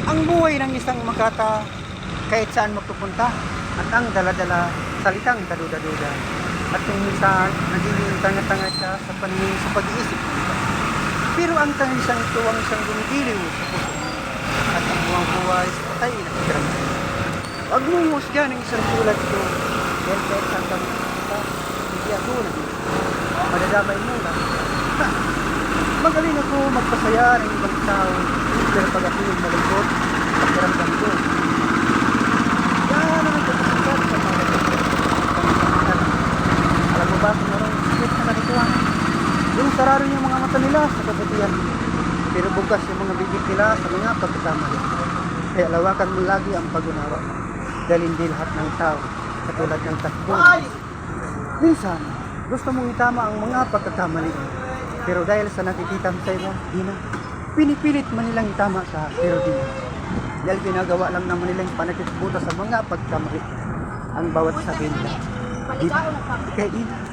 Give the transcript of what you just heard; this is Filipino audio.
ang buhay ng isang makata kahit saan magpupunta at ang daladala salitang daduda-duda. At kung minsan nagiging tanga-tanga siya sa paningin sa pag-iisip ng iba. Pero ang tangisang ito ang isang gumigiliw sa puso at ang buwang buhay sa patay na kikiramay. Huwag mong husgan ng isang tulad ko dahil kahit saan kami kita, hindi ako naging madadamay mo lang. Magaling ako magpasaya ng ibang tao pero pag ako'y malungkot, pakiramdam ko. Yan ang nagpapasikat sa mga nagpapasikat. Alam mo ba kung anong sikit na nakikuhanan? Yung sarado niya mga mata nila sa kabutihan, pero bukas yung mga bibig nila sa mga pagkakamali. Kaya lawakan mo lagi ang pag-unawa dahil hindi lahat ng tao katulad ng takbo. Minsan, gusto mong itama ang mga pagkakamali, pero dahil sa nakikita mo sa iba, di na. Pinipilit man nilang itama sa pero di na. Dahil ginagawa lang naman nilang panakitbuta sa mga pagkamali ang bawat sabihin nila. Di ba? Kaya di na.